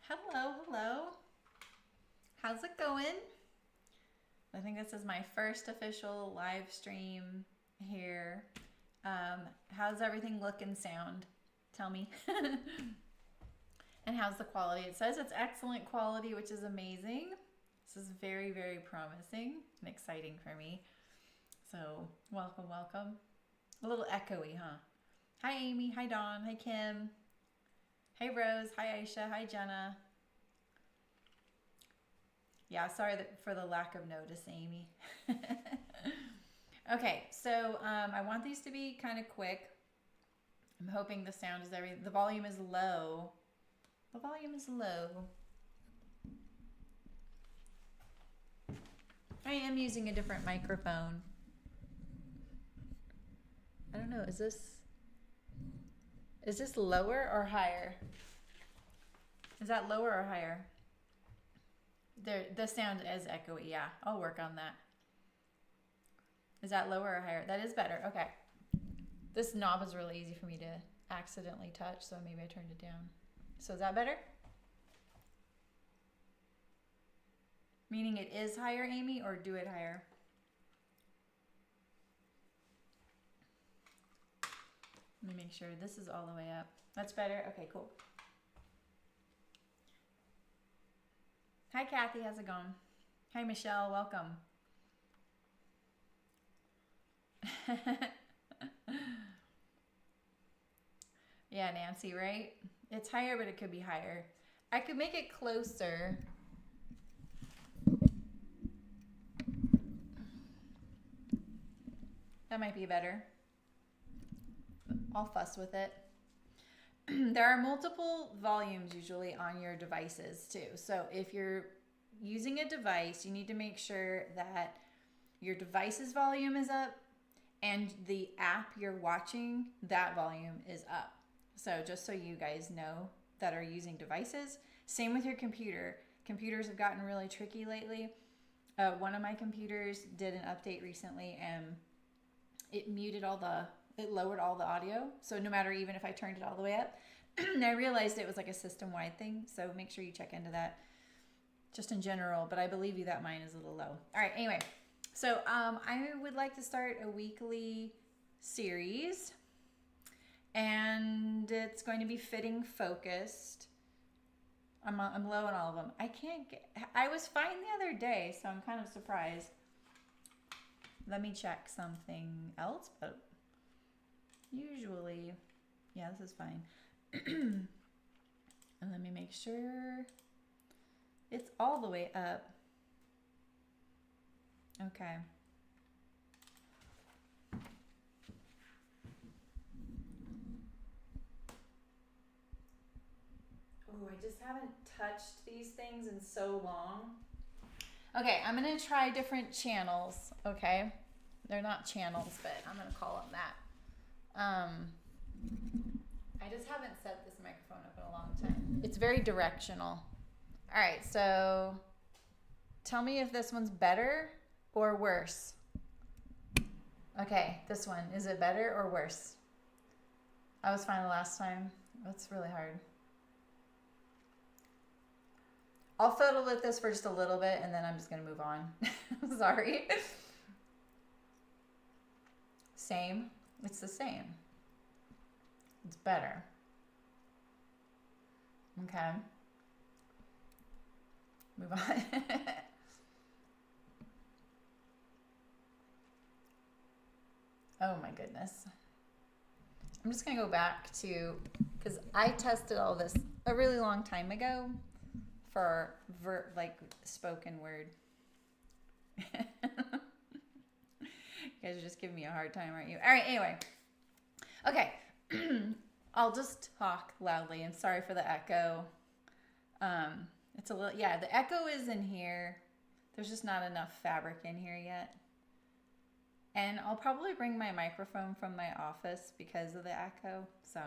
Hello, hello. How's it going? I think this is my first official live stream here. How's everything look and sound? Tell me. And how's the quality? It says it's excellent quality, which is amazing. This is very, very promising and exciting for me. So, welcome, welcome. A little echoey, huh? Hi, Amy. Hi, Dawn. Hi, Kim. Hey, Rose. Hi, Aisha. Hi, Jenna. Yeah, sorry for the lack of notice, Amy. Okay, so I want these to be kind of quick. I'm hoping the sound is everything. The volume is low. The volume is low. I am using a different microphone. I don't know, is this lower or higher? Is that lower or higher? The sound is echoey, yeah. I'll work on that. Is that lower or higher? That is better, okay. This knob is really easy for me to accidentally touch, so maybe I turned it down. So is that better? Meaning it is higher, Amy, or do it higher? Let me make sure this is all the way up. That's better? Okay, cool. Hi, Kathy. How's it going? Hi, Michelle. Welcome. Yeah, Nancy, right? It's higher, but it could be higher. I could make it closer. That might be better. I'll fuss with it. There are multiple volumes usually on your devices too. So if you're using a device, you need to make sure that your device's volume is up and the app you're watching, that volume is up. So just so you guys know that are using devices. Same with your computer. Computers have gotten really tricky lately. One of my computers did an update recently and it lowered all the audio. So no matter even if I turned it all the way up, and I realized it was like a system-wide thing. So make sure you check into that just in general. But I believe you that mine is a little low. All right, anyway. So I would like to start a weekly series. And it's going to be fitting focused. I'm low on all of them. I was fine the other day, so I'm kind of surprised. Let me check something else, but usually, yeah, this is fine. And let me make sure it's all the way up. Okay. Oh, I just haven't touched these things in so long. Okay, I'm going to try different channels, okay? They're not channels, but I'm going to call them that. I just haven't set this microphone up in a long time. It's very directional. All right, so tell me if this one's better or worse. Okay, this one. Is it better or worse? I was fine the last time. That's really hard. I'll fiddle with this for just a little bit and then I'm just going to move on. Sorry. Same. It's the same. It's better. Okay. Move on. Oh my goodness. I'm just going to go back to, because I tested all this a really long time ago for like spoken word. You guys are just giving me a hard time, aren't you? All right, anyway. Okay. I'll just talk loudly. I'm sorry for the echo. It's a little, yeah, the echo is in here. There's just not enough fabric in here yet. And I'll probably bring my microphone from my office because of the echo. So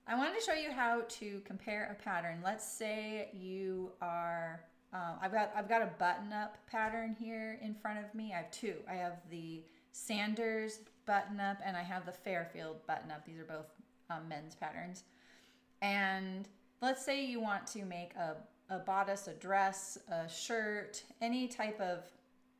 I wanted to show you how to compare a pattern. Let's say you are, I've got a button-up pattern here in front of me. I have two. I have the Sanders button-up and I have the Fairfield button-up. These are both men's patterns. And let's say you want to make a bodice, a dress, a shirt, any type of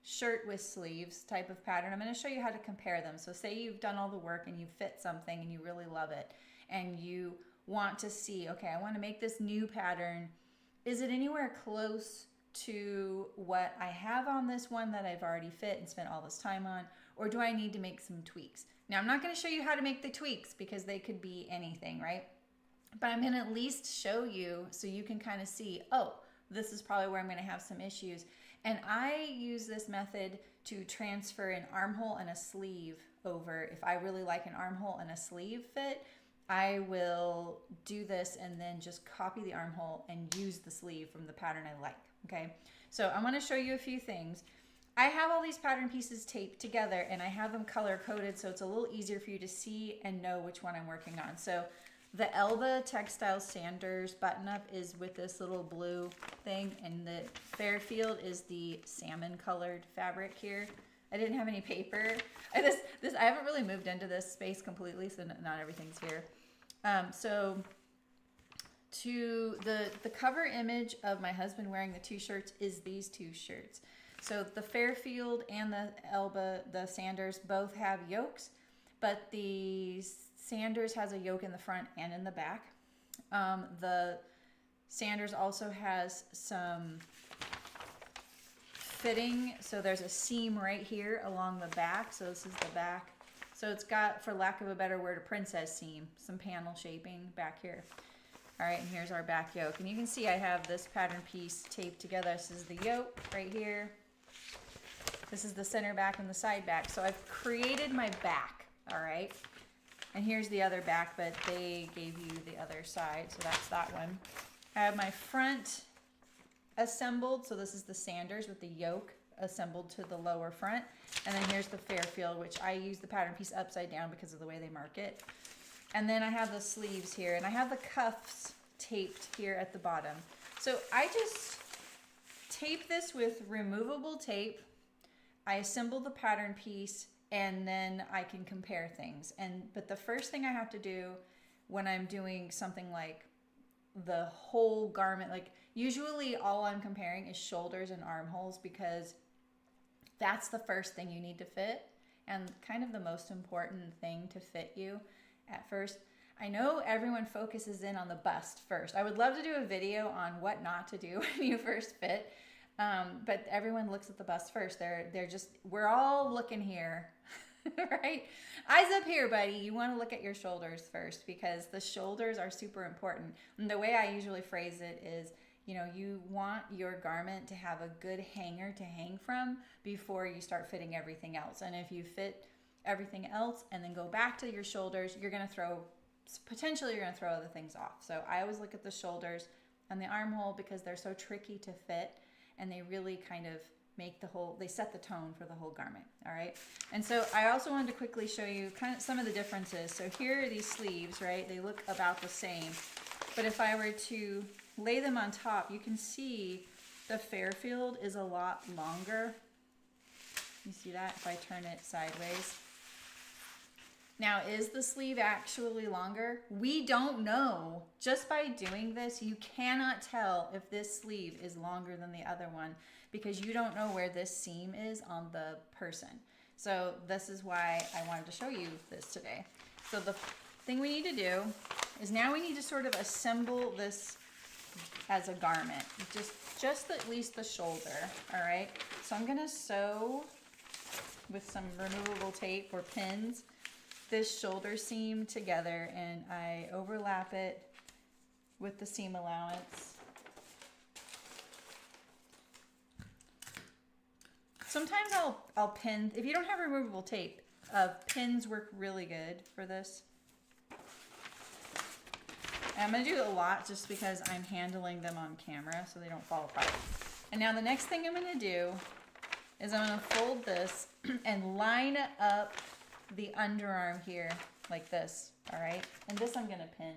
shirt with sleeves type of pattern. I'm going to show you how to compare them. So say you've done all the work and you fit something and you really love it and you want to see, okay, I want to make this new pattern. Is it anywhere close to what I have on this one that I've already fit and spent all this time on, or do I need to make some tweaks? Now, I'm not going to show you how to make the tweaks because they could be anything, right? But I'm going to at least show you so you can kind of see, oh, this is probably where I'm going to have some issues. And I use this method to transfer an armhole and a sleeve over. If I really like an armhole and a sleeve fit, I will do this and then just copy the armhole and use the sleeve from the pattern I like, okay? So I want to show you a few things. I have all these pattern pieces taped together and I have them color coded so it's a little easier for you to see and know which one I'm working on. So the Elba Textile Sanders button up is with this little blue thing, and the Fairfield is the salmon colored fabric here. I didn't have any paper. I haven't really moved into this space completely, so not everything's here. So to the cover image of my husband wearing the two shirts is these two shirts. So the Fairfield and the Elba, the Sanders, both have yokes, but the Sanders has a yoke in the front and in the back. The Sanders also has some fitting, so there's a seam right here along the back, so this is the back. So it's got, for lack of a better word, a princess seam, some panel shaping back here. All right, and here's our back yoke. And you can see I have this pattern piece taped together. This is the yoke right here. This is the center back and the side back. So I've created my back, all right? And here's the other back, but they gave you the other side, so that's that one. I have my front assembled, so this is the Sanders with the yoke assembled to the lower front. And then here's the Fairfield, which I use the pattern piece upside down because of the way they mark it. And then I have the sleeves here, and I have the cuffs taped here at the bottom. So I just tape this with removable tape. I assemble the pattern piece, and then I can compare things. But the first thing I have to do when I'm doing something like the whole garment, like usually all I'm comparing is shoulders and armholes because that's the first thing you need to fit and kind of the most important thing to fit you at first. I know everyone focuses in on the bust first. I would love to do a video on what not to do when you first fit, but everyone looks at the bust first. They're just, we're all looking here. Right? Eyes up here, buddy. You want to look at your shoulders first because the shoulders are super important. And the way I usually phrase it is, you know, you want your garment to have a good hanger to hang from before you start fitting everything else. And if you fit everything else and then go back to your shoulders, potentially you're going to throw other things off. So I always look at the shoulders and the armhole because they're so tricky to fit and they really kind of they set the tone for the whole garment, all right? And so I also wanted to quickly show you kind of some of the differences. So here are these sleeves, right? They look about the same. But if I were to lay them on top, you can see the Fairfield is a lot longer. You see that if I turn it sideways? Now, is the sleeve actually longer? We don't know. Just by doing this, you cannot tell if this sleeve is longer than the other one because you don't know where this seam is on the person. So this is why I wanted to show you this today. So the thing we need to do is now we need to sort of assemble this as a garment, just at least the shoulder, all right? So I'm gonna sew with some removable tape or pins this shoulder seam together, and I overlap it with the seam allowance. Sometimes I'll pin, if you don't have removable tape, pins work really good for this. And I'm gonna do a lot just because I'm handling them on camera so they don't fall apart. And now the next thing I'm gonna do is I'm gonna fold this and line up the underarm here like this, all right? And this I'm gonna pin.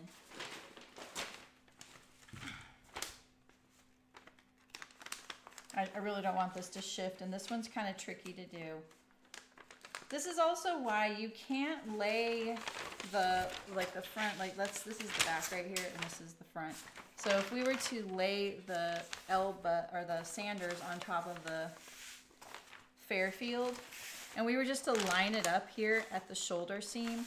I really don't want this to shift, and this one's kind of tricky to do. This is also why you can't lay the front, like this is the back right here and this is the front. So if we were to lay the Elba or the Sanders on top of the Fairfield and we were just to line it up here at the shoulder seam,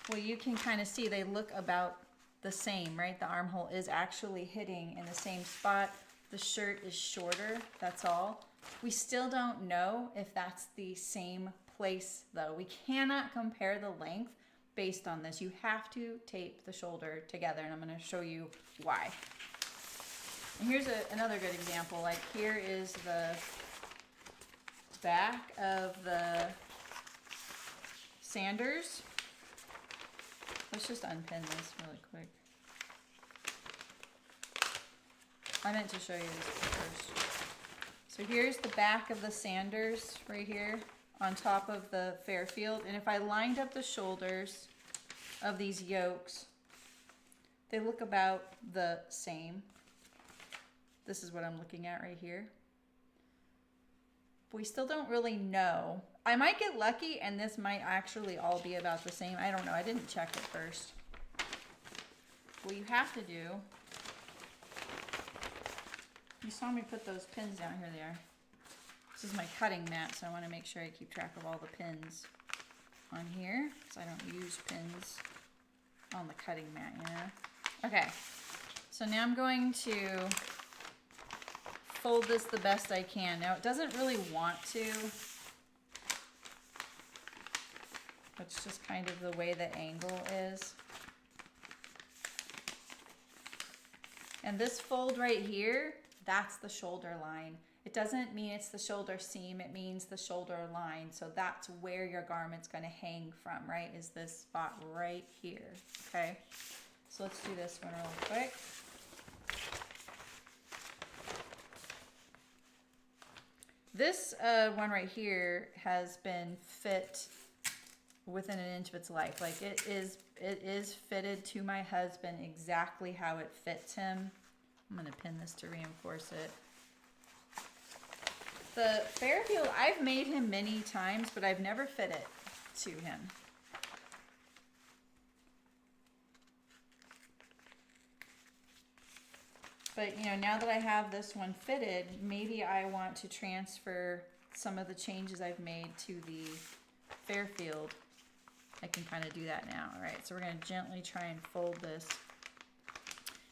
well, you can kind of see they look about the same, right? The armhole is actually hitting in the same spot. The shirt is shorter, that's all. We still don't know if that's the same place though. We cannot compare the length based on this. You have to tape the shoulder together, and I'm going to show you why. And here's another good example. Like here is the back of the Sanders. Let's just unpin this really quick. I meant to show you this first. So here's the back of the Sanders right here on top of the Fairfield. And if I lined up the shoulders of these yokes, they look about the same. This is what I'm looking at right here. But we still don't really know. I might get lucky and this might actually all be about the same. I don't know. I didn't check it first. What you have to do, you saw me put those pins down. Here they are. This is my cutting mat, so I want to make sure I keep track of all the pins on here, because I don't use pins on the cutting mat, you know? Okay, so now I'm going to fold this the best I can. Now, it doesn't really want to. It's just kind of the way the angle is. And this fold right here, that's the shoulder line. It doesn't mean it's the shoulder seam, it means the shoulder line. So that's where your garment's gonna hang from, right? Is this spot right here, okay? So let's do this one real quick. This one right here has been fit within an inch of its life. Like it is fitted to my husband exactly how it fits him. I'm gonna pin this to reinforce it. The Fairfield, I've made him many times, but I've never fit it to him. But, you know, now that I have this one fitted, maybe I want to transfer some of the changes I've made to the Fairfield. I can kind of do that now. All right, so we're going to gently try and fold this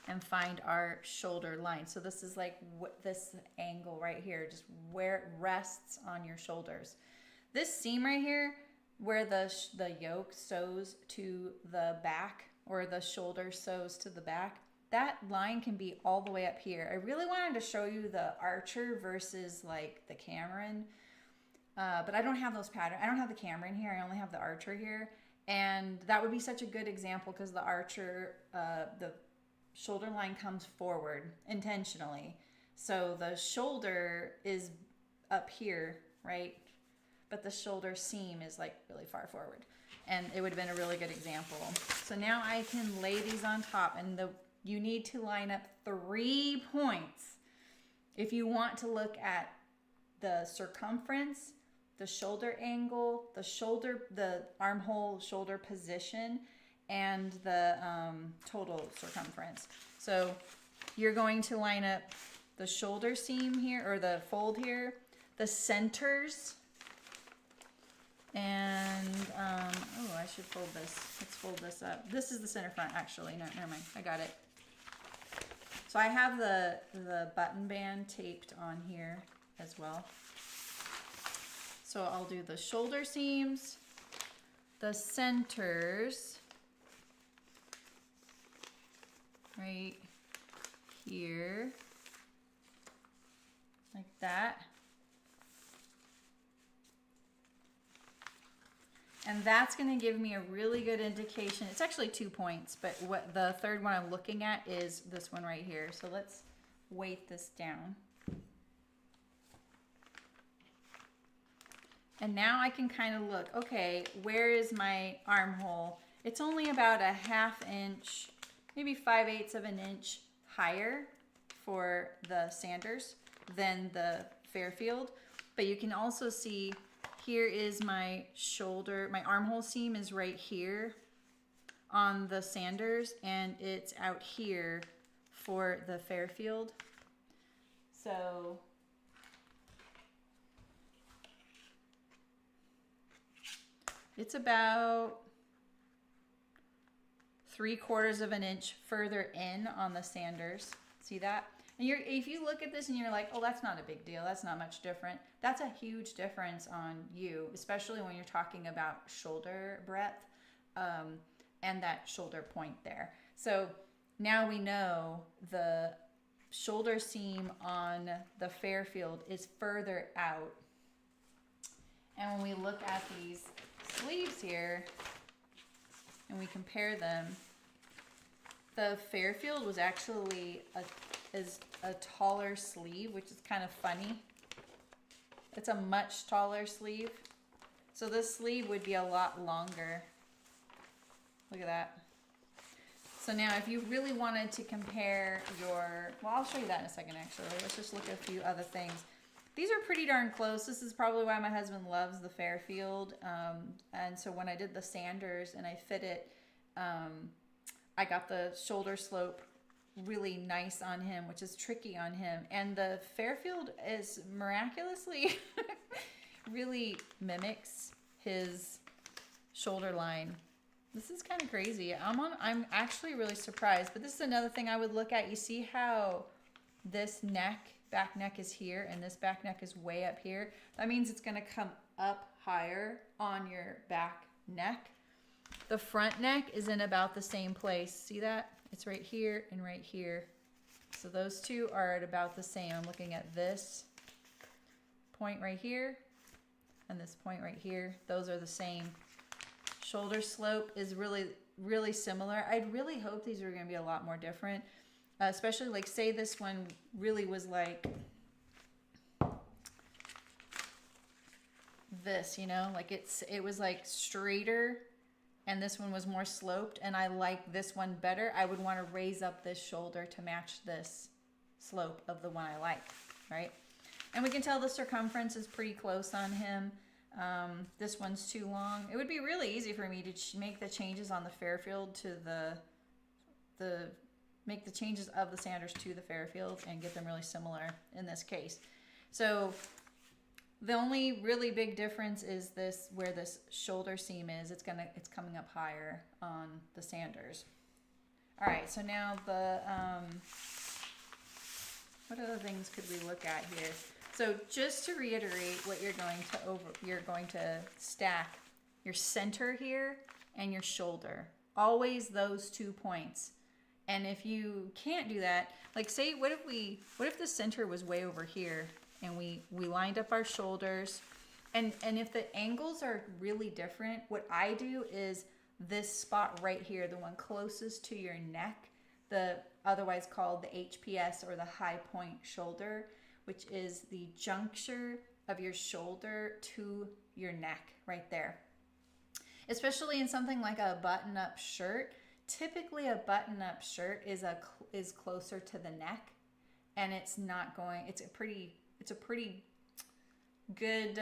and find our shoulder line. So this is like this angle right here, just where it rests on your shoulders. This seam right here, where the yoke sews to the back, or the shoulder sews to the back, that line can be all the way up here. I really wanted to show you the Archer versus like the Cameron, but I don't have those patterns. I don't have the Cameron here, I only have the Archer here. And that would be such a good example because the Archer, the shoulder line comes forward intentionally. So the shoulder is up here, right? But the shoulder seam is like really far forward. And it would have been a really good example. So now I can lay these on top, and you need to line up 3 points. If you want to look at the circumference, the shoulder angle, the armhole shoulder position, and the total circumference. So you're going to line up the shoulder seam here, or the fold here, the centers, and oh, I should fold this. Let's fold this up. This is the center front, actually. No, never mind. I got it. So I have the button band taped on here as well. So I'll do the shoulder seams, the centers, right here, like that. And that's going to give me a really good indication. It's actually 2 points, but what the third one I'm looking at is this one right here. So let's weight this down. And now I can kind of look, okay, where is my armhole? It's only about a 1/2 inch, maybe 5/8 of an inch higher for the Sanders than the Fairfield. But you can also see here is my shoulder, my armhole seam is right here. on the Sanders, and it's out here for the Fairfield. So it's about 3/4 of an inch further in on the Sanders. See that? And if you look at this and you're like, oh, that's not a big deal, that's not much different, that's a huge difference on you, especially when you're talking about shoulder breadth and that shoulder point there. So now we know the shoulder seam on the Fairfield is further out. And when we look at these sleeves here and we compare them, the Fairfield was actually a taller sleeve, which is kind of funny. It's a much taller sleeve. So this sleeve would be a lot longer. Look at that. So now if you really wanted to compare your, well, I'll show you that in a second actually. Let's just look at a few other things. These are pretty darn close. This is probably why my husband loves the Fairfield. And so when I did the Sanders and I fit it, I got the shoulder slope really nice on him, which is tricky on him. And the Fairfield is miraculously really mimics his shoulder line. This is kind of crazy. I'm actually really surprised, but this is another thing I would look at. You see how this back neck is here and this back neck is way up here? That means it's going to come up higher on your back neck. The front neck is in about the same place. See that? It's right here and right here. So those two are at about the same. I'm looking at this point right here and this point right here. Those are the same. Shoulder slope is really, really similar. I'd really hope these are going to be a lot more different, especially like say this one really was like this, you know, like it was like straighter and this one was more sloped and I like this one better. I would want to raise up this shoulder to match this slope of the one I like, right? And we can tell the circumference is pretty close on him. This one's too long. It would be really easy for me to make the changes on the Fairfield to make the changes of the Sanders to the Fairfield and get them really similar in this case. So the only really big difference is this, where this shoulder seam is. It's coming up higher on the Sanders. All right, so now what other things could we look at here? So just to reiterate what you're going to stack your center here and your shoulder. Always those 2 points. And if you can't do that, like say, what if the center was way over here and we lined up our shoulders, and if the angles are really different, what I do is this spot right here, the one closest to your neck, the otherwise called the HPS or the high point shoulder, which is the juncture of your shoulder to your neck right there. Especially in something like a button-up shirt. Typically a button-up shirt is closer to the neck, and it's a pretty good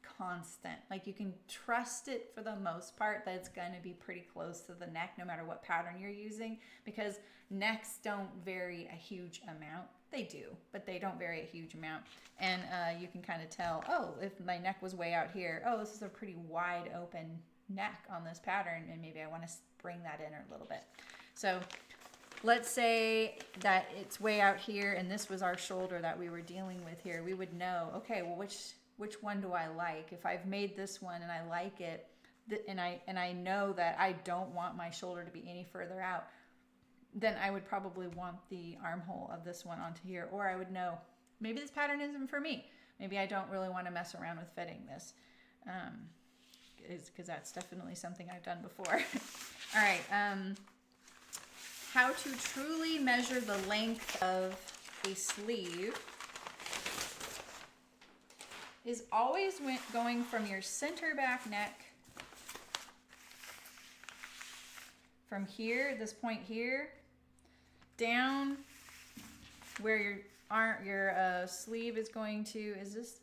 constant. Like you can trust it for the most part that it's going to be pretty close to the neck no matter what pattern you're using, because necks don't vary a huge amount. They do, but they don't vary a huge amount. And you can kind of tell, oh, if my neck was way out here, oh, this is a pretty wide open neck on this pattern, and maybe I want to bring that in a little bit. So let's say that it's way out here and this was our shoulder that we were dealing with here. We would know, okay, well, which one do I like? If I've made this one and I like it, and I know that I don't want my shoulder to be any further out, then I would probably want the armhole of this one onto here. Or I would know, maybe this pattern isn't for me. Maybe I don't really want to mess around with fitting this. Because that's definitely something I've done before. All right. How to truly measure the length of a sleeve is always going from your center back neck, from here, this point here, down where your sleeve is going to. Is this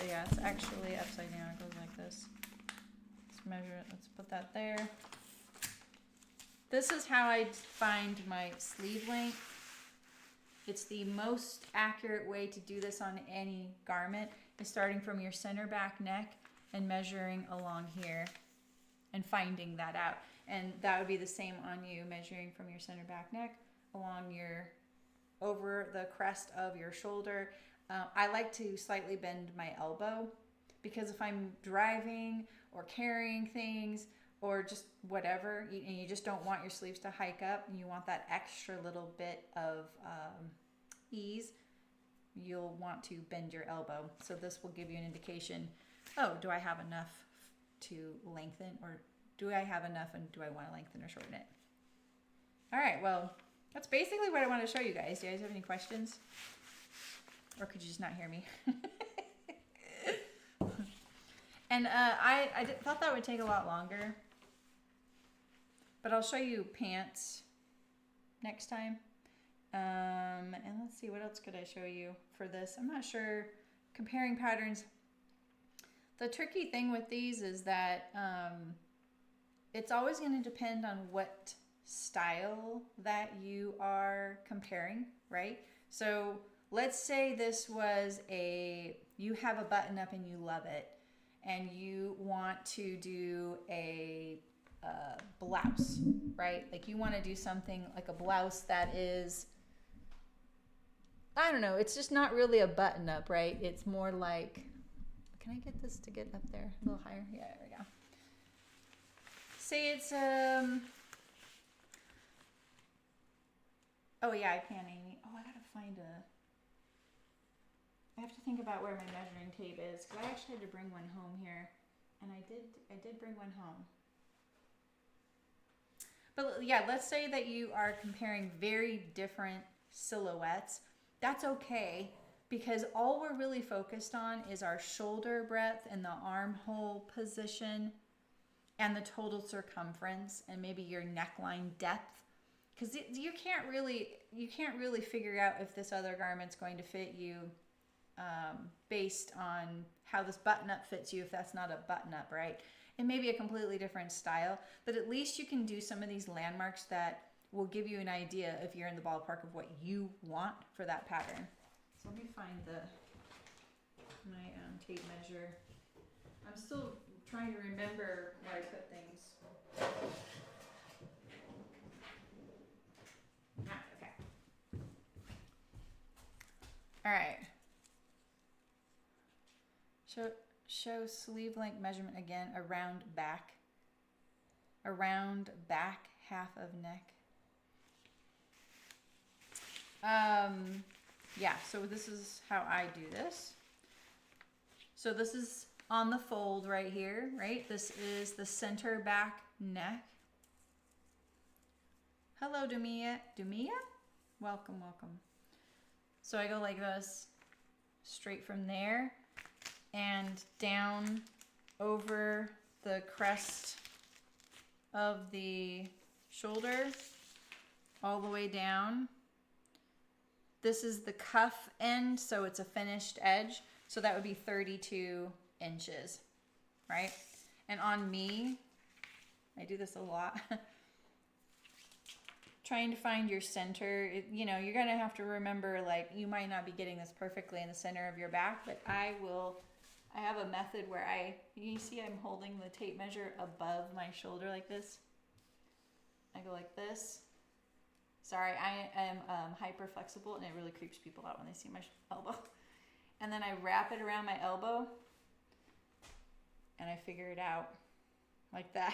yeah, it's actually upside down. It goes like this. Let's measure it. Let's put that there. This is how I find my sleeve length. It's the most accurate way to do this on any garment is starting from your center back neck and measuring along here and finding that out. And that would be the same on you, measuring from your center back neck along your, over the crest of your shoulder. I like to slightly bend my elbow because if I'm driving or carrying things or just whatever, and you just don't want your sleeves to hike up and you want that extra little bit of ease, you'll want to bend your elbow. So this will give you an indication, oh, do I have enough to lengthen, or do I have enough and do I want to lengthen or shorten it? All right, well, that's basically what I want to show you guys. Do you guys have any questions? Or could you just not hear me? And I thought that would take a lot longer, but I'll show you pants next time. And let's see, what else could I show you for this? I'm not sure. Comparing patterns. The tricky thing with these is that it's always going to depend on what style that you are comparing, right? So let's say this was you have a button up and you love it, and you want to do a blouse, right? Like you want to do something like a blouse that is, I don't know, it's just not really a button up, right? It's more like, can I get this to get up there a little higher? Yeah, there we go. Say it's, oh yeah, I can, Amy. Oh, I gotta find I have to think about where my measuring tape is, because I actually had to bring one home here, and I did bring one home. But yeah, let's say that you are comparing very different silhouettes. That's okay, because all we're really focused on is our shoulder breadth and the armhole position and the total circumference and maybe your neckline depth, because you can't really figure out if this other garment's going to fit you based on how this button-up fits you if that's not a button-up, right? It may be a completely different style, but at least you can do some of these landmarks that will give you an idea if you're in the ballpark of what you want for that pattern. So let me find my tape measure. I'm still trying to remember where I put things. Okay. All right. Show sleeve length measurement again, around back, half of neck. Yeah, so this is how I do this. So this is on the fold right here, right? This is the center back neck. Hello, Dumia. Dumia? Welcome, welcome. So I go like this, straight from there and down over the crest of the shoulder, all the way down. This is the cuff end, so it's a finished edge. So that would be 32 inches, right? And on me, I do this a lot. Trying to find your center, you know, you're gonna have to remember, like, you might not be getting this perfectly in the center of your back, but I have a method where you see I'm holding the tape measure above my shoulder like this. I go like this. Sorry, I am hyper flexible, and it really creeps people out when they see my elbow. And then I wrap it around my elbow, and I figure it out like that.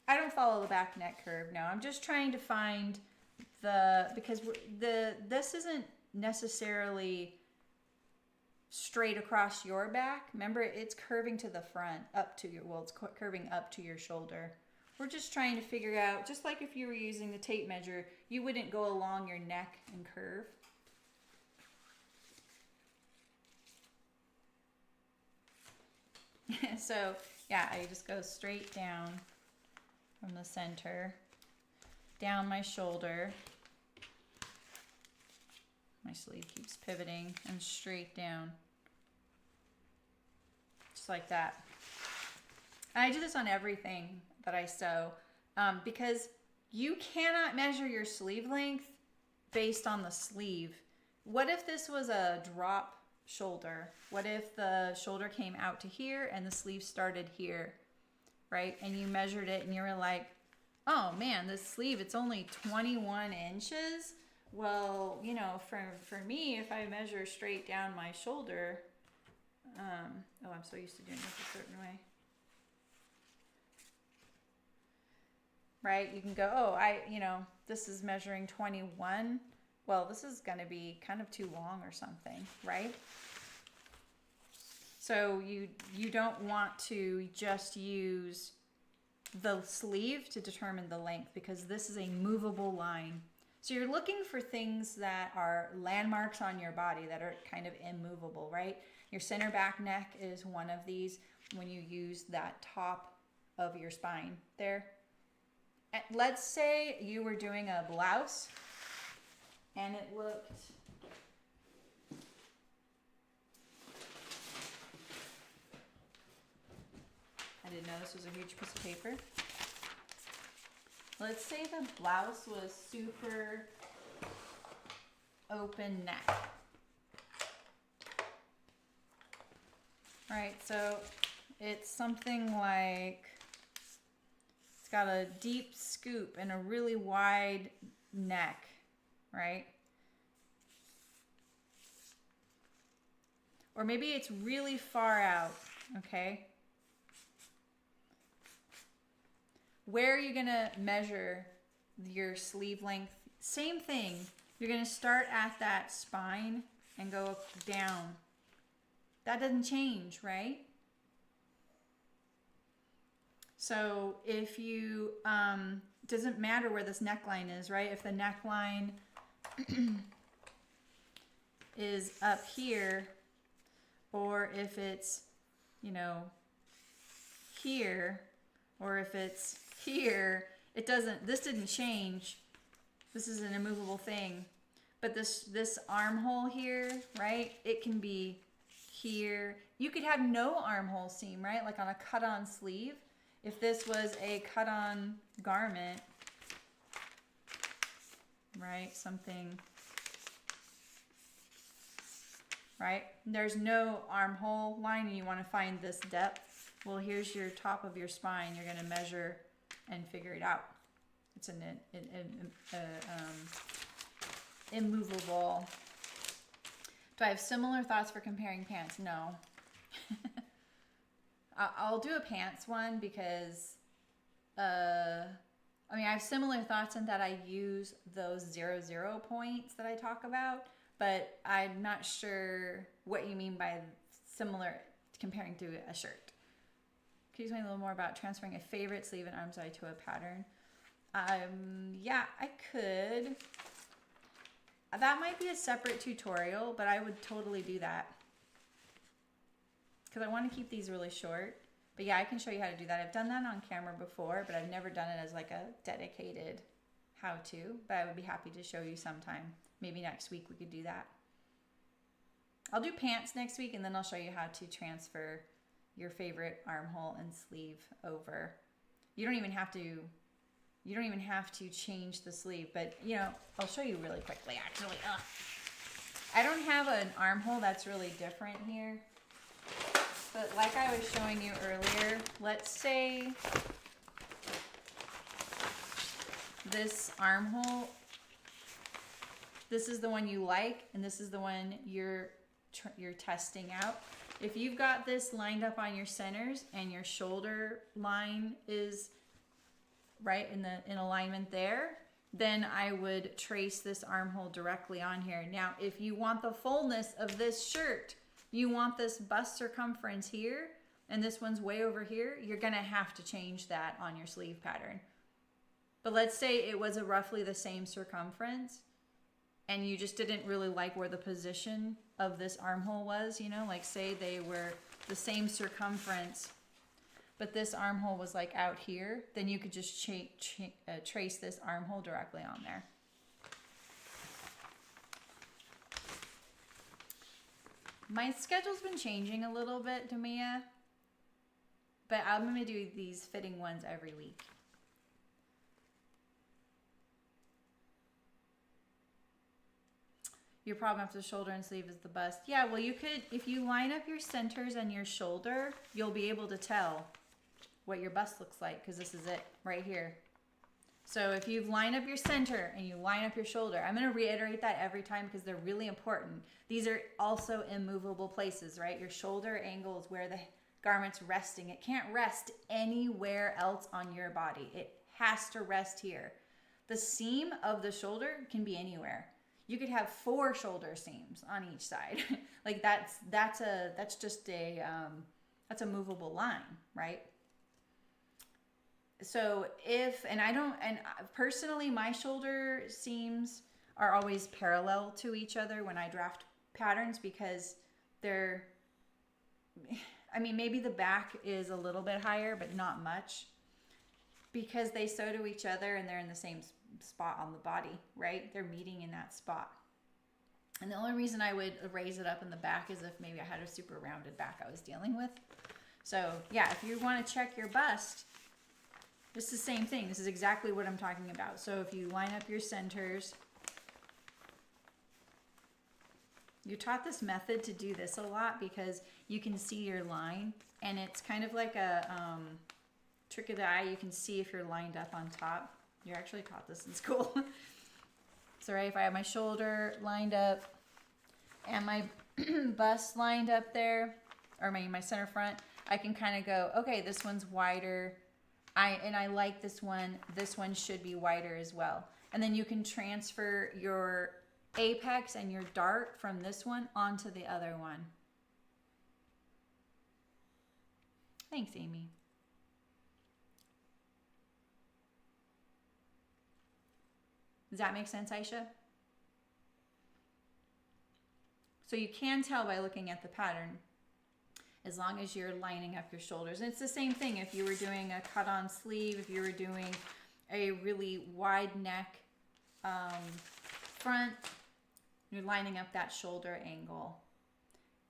I don't follow the back neck curve, no. I'm just trying to find because this isn't necessarily straight across your back. Remember, it's curving to the front, it's curving up to your shoulder. We're just trying to figure out, just like if you were using the tape measure, you wouldn't go along your neck and curve. So, yeah, I just go straight down from the center, down my shoulder. My sleeve keeps pivoting, and straight down. Just like that. And I do this on everything that I sew. because you cannot measure your sleeve length based on the sleeve. What if this was a drop shoulder? What if the shoulder came out to here and the sleeve started here, right? And you measured it and you were like, oh man, this sleeve, it's only 21 inches. Well, you know, for me, if I measure straight down my shoulder, oh, I'm so used to doing this a certain way. Right? You can go, oh, this is measuring 21. Well, this is going to be kind of too long or something, right? So you don't want to just use the sleeve to determine the length, because this is a movable line. So you're looking for things that are landmarks on your body that are kind of immovable, right? Your center back neck is one of these when you use that top of your spine there. Let's say you were doing a blouse and it looked, I didn't know this was a huge piece of paper. Let's say the blouse was super open neck. All right, so it's something like, it's got a deep scoop and a really wide neck, right? Or maybe it's really far out, okay? Where are you gonna measure your sleeve length? Same thing. You're gonna start at that spine and go down. That doesn't change, right? So if you, doesn't matter where this neckline is, right? If the neckline is up here, or if it's, here, or if it's here, this didn't change. This is an immovable thing. But this armhole here, right? It can be here. You could have no armhole seam, right? Like on a cut-on sleeve. If this was a cut-on garment, right? Something, right? There's no armhole line and you want to find this depth. Well, here's your top of your spine. You're going to measure and figure it out. It's an immovable. Do I have similar thoughts for comparing pants? No. I'll do a pants one because, I have similar thoughts in that I use those 0 points that I talk about, but I'm not sure what you mean by similar comparing to a shirt. Can you explain a little more about transferring a favorite sleeve and arm side to a pattern? Yeah, I could. That might be a separate tutorial, but I would totally do that. Because I want to keep these really short. But yeah, I can show you how to do that. I've done that on camera before, but I've never done it as like a dedicated how-to. But I would be happy to show you sometime. Maybe next week we could do that. I'll do pants next week, and then I'll show you how to transfer your favorite armhole and sleeve over. You don't even have to change the sleeve, but I'll show you really quickly actually. I don't have an armhole that's really different here. But like I was showing you earlier, let's say this armhole, this is the one you like, and this is the one you're testing out. If you've got this lined up on your centers and your shoulder line is right in alignment there, then I would trace this armhole directly on here. Now, if you want the fullness of this shirt, you want this bust circumference here, and this one's way over here, you're gonna have to change that on your sleeve pattern. But let's say it was a roughly the same circumference, and you just didn't really like where the position of this armhole was, like say they were the same circumference, but this armhole was like out here, then you could just trace this armhole directly on there. My schedule's been changing a little bit, Damia, but I'm going to do these fitting ones every week. Your problem after the shoulder and sleeve is the bust. Yeah, well, you could, if you line up your centers and your shoulder, you'll be able to tell what your bust looks like, because this is it right here. So if you line up your center and you line up your shoulder, I'm going to reiterate that every time because they're really important. These are also immovable places, right? Your shoulder angle is where the garment's resting. It can't rest anywhere else on your body. It has to rest here. The seam of the shoulder can be anywhere. You could have 4 shoulder seams on each side. Like that's just a that's a movable line, right? So personally, my shoulder seams are always parallel to each other when I draft patterns, because they're, I mean, maybe the back is a little bit higher, but not much, because they sew to each other and they're in the same spot on the body, right? They're meeting in that spot. And the only reason I would raise it up in the back is if maybe I had a super rounded back I was dealing with. So yeah, if you want to check your bust, it's the same thing. This is exactly what I'm talking about. So if you line up your centers, you're taught this method to do this a lot because you can see your line, and it's kind of like a trick of the eye. You can see if you're lined up on top. You're actually taught this in school. So right, if I have my shoulder lined up and my bust lined up there, or my center front, I can kind of go, okay, this one's wider. I like this one. This one should be wider as well. And then you can transfer your apex and your dart from this one onto the other one. Thanks, Amy. Does that make sense, Aisha? So you can tell by looking at the pattern, as long as you're lining up your shoulders. And it's the same thing if you were doing a cut-on sleeve, if you were doing a really wide neck front, you're lining up that shoulder angle.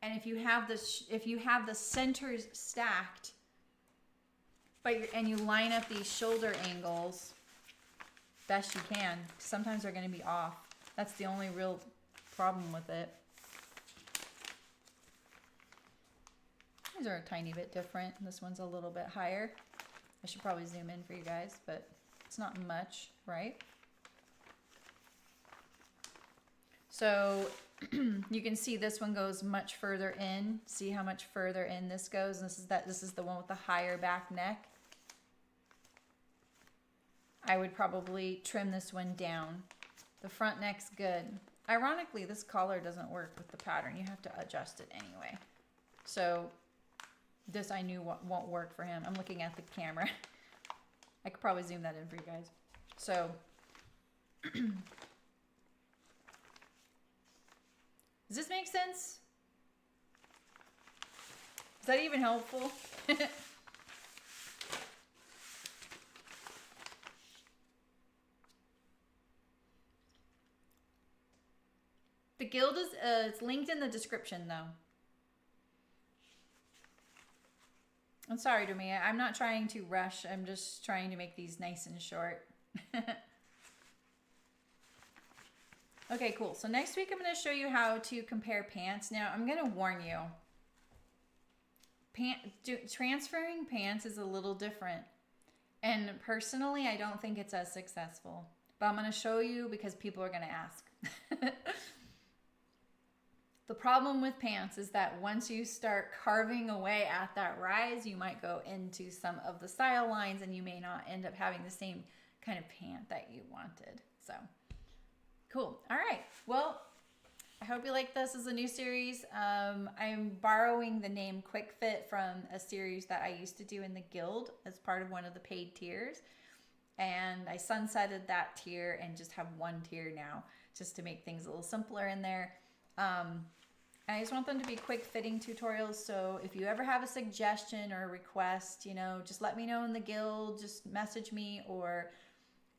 And if you have the centers stacked, and you line up these shoulder angles best you can, sometimes they're going to be off. That's the only real problem with it. These are a tiny bit different. This one's a little bit higher. I should probably zoom in for you guys, but it's not much, right? So you can see this one goes much further in. See how much further in this goes? And this is the one with the higher back neck. I would probably trim this one down. The front neck's good. Ironically, this collar doesn't work with the pattern. You have to adjust it anyway. So this I knew won't work for him. I'm looking at the camera. I could probably zoom that in for you guys. So does this make sense? Is that even helpful? The guild is it's linked in the description though. I'm sorry, Domia. I'm not trying to rush. I'm just trying to make these nice and short. Okay, cool. So next week I'm going to show you how to compare pants. Now I'm going to warn you. Transferring pants is a little different. And personally, I don't think it's as successful. But I'm going to show you because people are going to ask. The problem with pants is that once you start carving away at that rise, you might go into some of the style lines and you may not end up having the same kind of pant that you wanted. So, cool. All right. Well, I hope you like this as a new series. I'm borrowing the name Quick Fit from a series that I used to do in the guild as part of one of the paid tiers. And I sunsetted that tier and just have one tier now just to make things a little simpler in there. I just want them to be quick fitting tutorials. So if you ever have a suggestion or a request, you know, just let me know in the guild, just message me or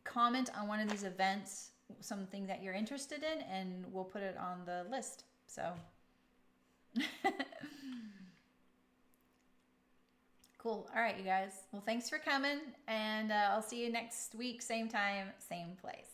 comment on one of these events, something that you're interested in, and we'll put it on the list. So cool. All right, you guys. Well, thanks for coming, and I'll see you next week, same time, same place.